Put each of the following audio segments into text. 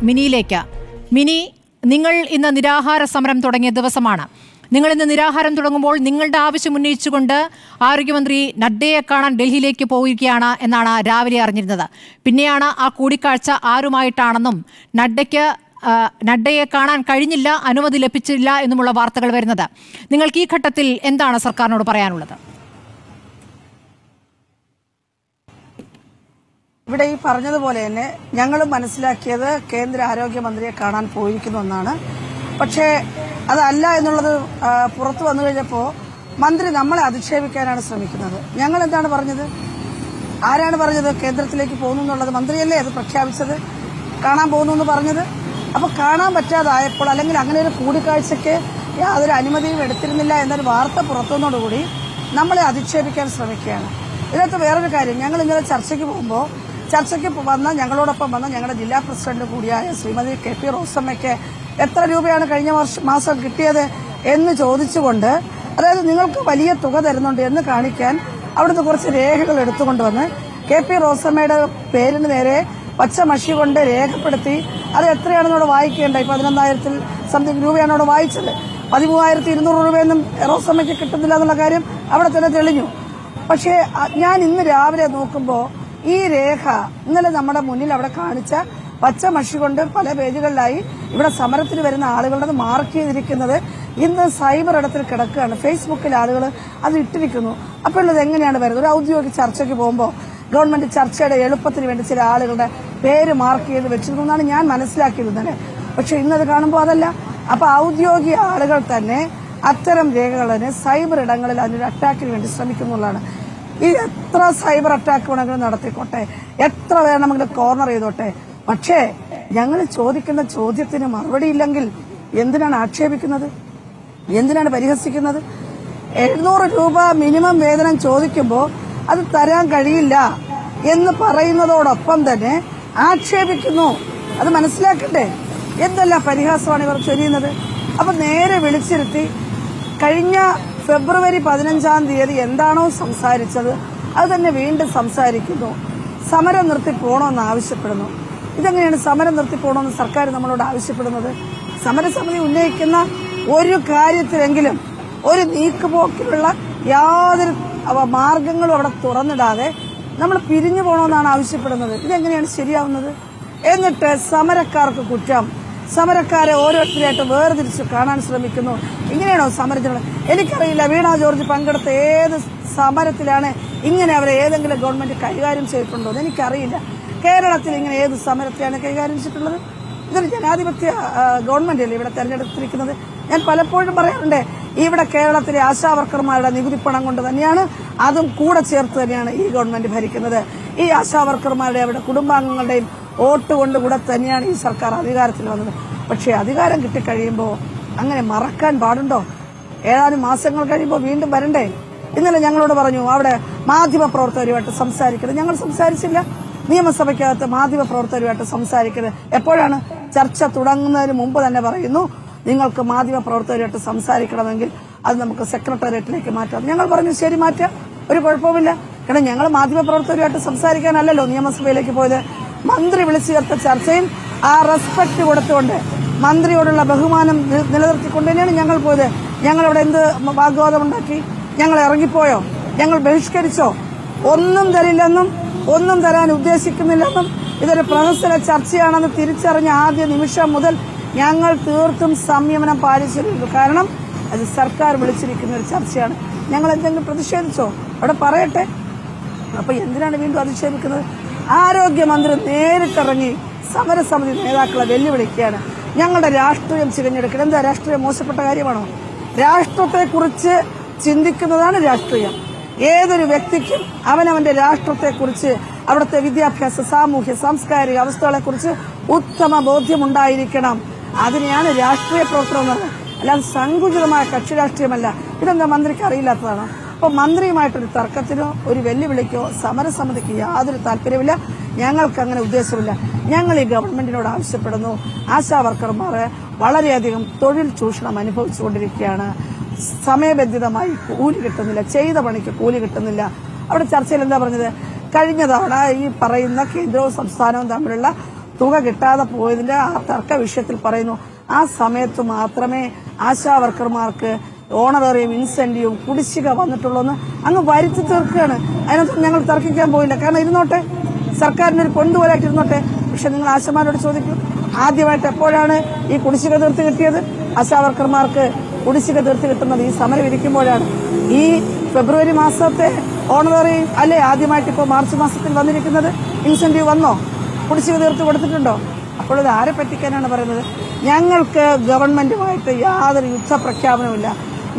മിനിയിലേക്ക്. Mini, നിങ്ങൾ ഇന്ന് നിരാഹാര സമരം തുടങ്ങിയ ദിവസമാണ്. നിങ്ങൾ ഇന്ന് നിരാഹാരം തുടങ്ങുമ്പോൾ നിങ്ങളുടെ ആവശ്യം ഉന്നയിച്ചുകൊണ്ട് ആരോഗ്യമന്ത്രി നഡ്ഡയെ കാണാൻ ഡൽഹിയിലേക്ക് പോവുകയാണ് എന്നാണ് രാവിലെ അറിഞ്ഞിരുന്നത്. പിന്നെയാണ് ആ കൂടിക്കാഴ്ച ആരുമായിട്ടാണെന്നും നഡ്ഡയെ കാണാൻ കഴിഞ്ഞില്ല, അനുമതി ലഭിച്ചില്ല എന്നുമുള്ള വാർത്തകൾ വരുന്നത്. നിങ്ങൾക്ക് ഈ ഘട്ടത്തിൽ എന്താണ് സർക്കാരിനോട് പറയാനുള്ളത്? ഇവിടെ ഈ പറഞ്ഞതുപോലെ തന്നെ ഞങ്ങൾ മനസ്സിലാക്കിയത് കേന്ദ്ര ആരോഗ്യമന്ത്രിയെ കാണാൻ പോയിരിക്കുന്നു എന്നാണ്. പക്ഷേ അതല്ല എന്നുള്ളത് പുറത്തു വന്നു കഴിഞ്ഞപ്പോൾ മന്ത്രി നമ്മളെ അധിക്ഷേപിക്കാനാണ് ശ്രമിക്കുന്നത്. ഞങ്ങൾ എന്താണ് പറഞ്ഞത്? ആരാണ് പറഞ്ഞത് കേന്ദ്രത്തിലേക്ക് പോകുന്നു എന്നുള്ളത്? മന്ത്രിയല്ലേ അത് പ്രഖ്യാപിച്ചത്, കാണാൻ പോകുന്നു എന്ന് പറഞ്ഞത്. അപ്പോൾ കാണാൻ പറ്റാതായപ്പോൾ, അല്ലെങ്കിൽ അങ്ങനെ ഒരു കൂടിക്കാഴ്ചയ്ക്ക് യാതൊരു അനുമതിയും എടുത്തിരുന്നില്ല എന്നൊരു വാർത്ത പുറത്തുനിന്നോടുകൂടി നമ്മളെ അധിക്ഷേപിക്കാൻ ശ്രമിക്കുകയാണ്. ഇതിനകത്ത് വേറൊരു കാര്യം, ഞങ്ങൾ ഇന്നലെ ചർച്ചയ്ക്ക് പോകുമ്പോൾ ഞങ്ങളോടൊപ്പം വന്ന ഞങ്ങളുടെ ജില്ലാ പ്രസിഡന്റ് കൂടിയായ ശ്രീമതി KP റോസമ്മയ്ക്ക് എത്ര രൂപയാണ് കഴിഞ്ഞ മാസം കിട്ടിയത് എന്ന് ചോദിച്ചുകൊണ്ട്, അതായത് നിങ്ങൾക്ക് വലിയ തുക തരുന്നുണ്ട് എന്ന് കാണിക്കാൻ അവിടുന്ന് കുറച്ച് രേഖകൾ എടുത്തുകൊണ്ടുവന്ന് KP റോസമ്മയുടെ പേരിന് നേരെ പച്ച മഷി കൊണ്ട് രേഖപ്പെടുത്തി അത് എത്രയാണെന്നോട് വായിക്കേണ്ടായി. 11,000 സംതിങ് രൂപയാണ് അവിടെ വായിച്ചത്. 13,200 രൂപയൊന്നും റോസമ്മയ്ക്ക് കിട്ടുന്നില്ല എന്നുള്ള കാര്യം അവിടെ തന്നെ തെളിഞ്ഞു. പക്ഷേ ഞാൻ ഇന്ന് രാവിലെ നോക്കുമ്പോൾ ഈ രേഖ ഇന്നലെ നമ്മുടെ മുന്നിൽ അവിടെ കാണിച്ച പച്ച മഷി കൊണ്ട് പല പേജുകളിലായി ഇവിടെ സമരത്തിന് വരുന്ന ആളുകളുടെ മാർക്ക് ചെയ്തിരിക്കുന്നത് ഇന്ന് സൈബർ ഇടത്തിൽ കിടക്കുകയാണ്. ഫേസ്ബുക്കിൽ ആളുകൾ അത് ഇട്ടിരിക്കുന്നു. അപ്പോൾ ഉള്ളത് എങ്ങനെയാണ് വരുന്നത്? ഒരു ഔദ്യോഗിക ചർച്ചയ്ക്ക് പോകുമ്പോൾ ഗവൺമെന്റ് ചർച്ചയുടെ എളുപ്പത്തിന് വേണ്ടി ചില ആളുകളുടെ പേര് മാർക്ക് ചെയ്ത് വെച്ചിരുന്നു എന്നാണ് ഞാൻ മനസ്സിലാക്കിയിരുന്നത്. പക്ഷെ ഇന്നത് കാണുമ്പോൾ അതല്ല. അപ്പൊ ഔദ്യോഗിക ആളുകൾ തന്നെ അത്തരം രേഖകളെ സൈബർ ഇടങ്ങളിൽ അതിനൊരു അറ്റാക്കിന് വേണ്ടി ശ്രമിക്കുന്നുള്ളതാണ്. ഈ എത്ര സൈബർ അറ്റാക്ക് വേണമെങ്കിലും നടത്തിക്കോട്ടെ, എത്ര വേണമെങ്കിലും കോർണർ ചെയ്തോട്ടെ, പക്ഷേ ഞങ്ങൾ ചോദിക്കുന്ന ചോദ്യത്തിന് മറുപടി ഇല്ലെങ്കിൽ എന്തിനാണ് ആക്ഷേപിക്കുന്നത്? എന്തിനാണ് പരിഹസിക്കുന്നത്? 700 രൂപ മിനിമം വേതനം ചോദിക്കുമ്പോൾ അത് തരാൻ കഴിയില്ല എന്ന് പറയുന്നതോടൊപ്പം തന്നെ ആക്ഷേപിക്കുന്നു. അത് മനസ്സിലാക്കട്ടെ. എന്തെല്ലാം പരിഹാസമാണ് ഇവർ ചൊരിയുന്നത്. അപ്പൊ നേരെ വിളിച്ചിരുത്തി കഴിഞ്ഞ ഫെബ്രുവരി 15-ാം തീയതി എന്താണോ സംസാരിച്ചത് അത് തന്നെ വീണ്ടും സംസാരിക്കുന്നു. സമരം നിർത്തി പോകണമെന്ന് ആവശ്യപ്പെടുന്നു. ഇതെങ്ങനെയാണ് സമരം നിർത്തി പോകണമെന്ന് സർക്കാർ നമ്മളോട് ആവശ്യപ്പെടുന്നത്? സമരസമിതി ഉന്നയിക്കുന്ന ഒരു കാര്യത്തിലെങ്കിലും ഒരു നീക്കുപോക്കിലുള്ള യാതൊരു മാർഗങ്ങളും അവിടെ തുറന്നിടാതെ നമ്മൾ പിരിഞ്ഞു പോകണമെന്നാണ് ആവശ്യപ്പെടുന്നത്. ഇതെങ്ങനെയാണ് ശരിയാവുന്നത്? എന്നിട്ട് സമരക്കാർക്ക് കുറ്റം, സമരക്കാരെ ഓരോരുത്തരായിട്ട് വേർതിരിച്ച് കാണാൻ ശ്രമിക്കുന്നു. ഇങ്ങനെയാണോ സമരത്തിനുള്ള? എനിക്കറിയില്ല വീണ ജോർജ് പങ്കെടുത്ത ഏത് സമരത്തിലാണ് ഇങ്ങനെ അവരെ ഏതെങ്കിലും ഗവൺമെന്റ് കൈകാര്യം ചെയ്തിട്ടുണ്ടോ എന്ന് എനിക്കറിയില്ല. കേരളത്തിൽ ഇങ്ങനെ ഏത് സമരത്തെയാണ് കൈകാര്യം ചെയ്തിട്ടുള്ളത്? ഇതൊരു ജനാധിപത്യ ഗവൺമെന്റ് അല്ലേ ഇവിടെ തെരഞ്ഞെടുത്തിരിക്കുന്നത്? ഞാൻ പലപ്പോഴും പറയാറുണ്ട്, ഇവിടെ കേരളത്തിലെ ആശാവർക്കർമാരുടെ നികുതിപ്പണം കൊണ്ട് തന്നെയാണ്, അതും കൂടെ ചേർത്ത് തന്നെയാണ് ഈ ഗവൺമെന്റ് ഭരിക്കുന്നത്. ഈ ആശാവർക്കർമാരുടെ അവരുടെ കുടുംബാംഗങ്ങളുടെയും വോട്ട് കൊണ്ടുകൂടെ തന്നെയാണ് ഈ സർക്കാർ അധികാരത്തിൽ വന്നത്. പക്ഷേ അധികാരം കിട്ടിക്കഴിയുമ്പോൾ അങ്ങനെ മറക്കാൻ പാടുണ്ടോ? ഏതാനും മാസങ്ങൾ കഴിയുമ്പോൾ വീണ്ടും വരണ്ടേ? ഇന്നലെ ഞങ്ങളോട് പറഞ്ഞു അവിടെ മാധ്യമപ്രവർത്തകരുമായിട്ട് സംസാരിക്കുന്നത്. ഞങ്ങൾ സംസാരിച്ചില്ല. നിയമസഭയ്ക്കകത്ത് മാധ്യമപ്രവർത്തകരുമായിട്ട് സംസാരിക്കുന്നത് എപ്പോഴാണ്? ചർച്ച തുടങ്ങുന്നതിന് മുമ്പ് തന്നെ പറയുന്നു, നിങ്ങൾക്ക് മാധ്യമപ്രവർത്തകരുമായിട്ട് സംസാരിക്കണമെങ്കിൽ അത് നമുക്ക് സെക്രട്ടേറിയറ്റിലേക്ക് മാറ്റാം. ഞങ്ങൾ പറഞ്ഞു ശരി, മാറ്റാം, ഒരു കുഴപ്പമില്ല. കാരണം ഞങ്ങൾ മാധ്യമപ്രവർത്തകരുമായിട്ട് സംസാരിക്കാനല്ലല്ലോ നിയമസഭയിലേക്ക് പോയത്. മന്ത്രി വിളിച്ചു ചേർത്ത ചർച്ചയിൽ ആ റെസ്പെക്ട് കൊടുത്തുകൊണ്ട് മന്ത്രിയോടുള്ള ബഹുമാനം നിലനിർത്തിക്കൊണ്ട് തന്നെയാണ് ഞങ്ങൾ പോയത്. ഞങ്ങളവിടെ എന്ത് വാഗ്വാദമുണ്ടാക്കി? ഞങ്ങൾ ഇറങ്ങിപ്പോയോ? ഞങ്ങൾ ബഹിഷ്കരിച്ചോ? ഒന്നും തരില്ലെന്നും ഒന്നും തരാൻ ഉദ്ദേശിക്കുന്നില്ലെന്നും ഇതൊരു പ്രഹസന ചർച്ചയാണെന്ന് തിരിച്ചറിഞ്ഞ ആദ്യ നിമിഷം മുതൽ ഞങ്ങൾ തീർത്തും സംയമനം പാലിച്ചിരുന്നു. കാരണം അത് സർക്കാർ വിളിച്ചിരിക്കുന്ന ഒരു ചർച്ചയാണ്. ഞങ്ങൾ എന്തെങ്കിലും പ്രതിഷേധിച്ചോ? അവിടെ പറയട്ടെ. അപ്പൊ എന്തിനാണ് വീണ്ടും അധിക്ഷേപിക്കുന്നത്? ആരോഗ്യമന്ത്രി നേരിട്ടിറങ്ങി സമരസമിതി നേതാക്കളെ വെല്ലുവിളിക്കുകയാണ്. ഞങ്ങളുടെ രാഷ്ട്രീയം ചികഞ്ഞെടുക്കണം. എന്താ രാഷ്ട്രീയം മോശപ്പെട്ട കാര്യമാണോ? രാഷ്ട്രത്തെക്കുറിച്ച് ചിന്തിക്കുന്നതാണ് രാഷ്ട്രീയം. ഏതൊരു വ്യക്തിക്കും അവനവന്റെ രാഷ്ട്രത്തെക്കുറിച്ച്, അവിടുത്തെ വിദ്യാഭ്യാസ, സാമൂഹ്യ, സാംസ്കാരിക അവസ്ഥകളെക്കുറിച്ച് ഉത്തമ ബോധ്യമുണ്ടായിരിക്കണം. അതിനെയാണ് രാഷ്ട്രീയ പ്രവർത്തനം എന്ന് പറയുന്നത്. അല്ലാതെ സങ്കുചിതമായ കക്ഷി രാഷ്ട്രീയമല്ല. ഇതെന്താ മന്ത്രിക്ക് അറിയില്ലാത്തതാണോ? അപ്പോൾ മന്ത്രിയുമായിട്ടൊരു തർക്കത്തിനോ ഒരു വെല്ലുവിളിക്കോ സമരസമിതിക്ക് യാതൊരു താല്പര്യമില്ല. ഞങ്ങൾക്ക് അങ്ങനെ ഉദ്ദേശമില്ല. ഞങ്ങൾ ഈ ഗവൺമെന്റിനോട് ആവശ്യപ്പെടുന്നു, ആശാവർക്കർമാർ വളരെയധികം തൊഴിൽ ചൂഷണം അനുഭവിച്ചുകൊണ്ടിരിക്കുകയാണ്. സമയബന്ധിതമായി കൂലി കിട്ടുന്നില്ല, ചെയ്ത പണിക്ക് കൂലി കിട്ടുന്നില്ല. അവിടെ ചർച്ചയിൽ എന്താ പറഞ്ഞത്? കഴിഞ്ഞ തവണ ഈ പറയുന്ന കേന്ദ്രവും സംസ്ഥാനവും തമ്മിലുള്ള തുക കിട്ടാതെ പോയതിന്റെ ആ തർക്ക വിഷയത്തിൽ പറയുന്നു ആ സമയത്ത് മാത്രമേ ആശാ വർക്കർമാർക്ക് ഓണററിയും ഇൻസെന്റീവും കുടിശ്ശിക വന്നിട്ടുള്ളൂ എന്ന് അങ്ങ് വരുത്തി തീർക്കുകയാണ്. അതിനകത്ത് ഞങ്ങൾ തർക്കിക്കാൻ പോയില്ല. കാരണം ഇരുന്നോട്ടെ, സർക്കാരിന് ഒരു കൊണ്ടുപോലായിട്ട് ഇരുന്നോട്ടെ. പക്ഷെ നിങ്ങൾ ആശമാരോട് ചോദിക്കൂ, ആദ്യമായിട്ട് എപ്പോഴാണ് ഈ കുടിശ്ശിക തീർത്ത് കിട്ടിയത്? ആശാ വർക്കർമാർക്ക് കുടിശ്ശിക തീർത്ത് കിട്ടുന്നത് ഈ സമരം ഇരിക്കുമ്പോഴാണ്. ഈ ഫെബ്രുവരി മാസത്തെ ഓണററി അല്ലേ ആദ്യമായിട്ട് ഇപ്പോൾ മാർച്ച് മാസത്തിൽ വന്നിരിക്കുന്നത്? ഇൻസെന്റീവ് വന്നോ? കുടിശ്ശിക തീർത്ത് കൊടുത്തിട്ടുണ്ടോ? അപ്പോൾ ഇത് ആരെ പറ്റിക്കാനാണ് പറയുന്നത്? ഞങ്ങൾക്ക് ഗവൺമെന്റുമായിട്ട് യാതൊരു യുദ്ധപ്രഖ്യാപനവുമില്ല.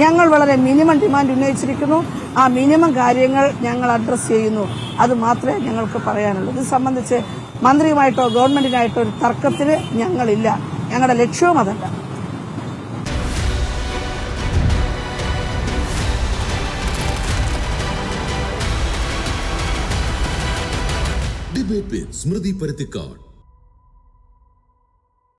ഞങ്ങൾ വളരെ മിനിമം ഡിമാൻഡ് ഉന്നയിച്ചിരിക്കുന്നു. ആ മിനിമം കാര്യങ്ങൾ ഞങ്ങൾ അഡ്രസ് ചെയ്യുന്നു. അത് മാത്രമേ ഞങ്ങൾക്ക് പറയാനുള്ളൂ. ഇത് സംബന്ധിച്ച് മന്ത്രിയുമായിട്ടോ ഗവൺമെന്റിനായിട്ടോ ഒരു തർക്കത്തിന് ഞങ്ങളില്ല. ഞങ്ങളുടെ ലക്ഷ്യവും അതല്ല. Debate with Smriti Parathikkad.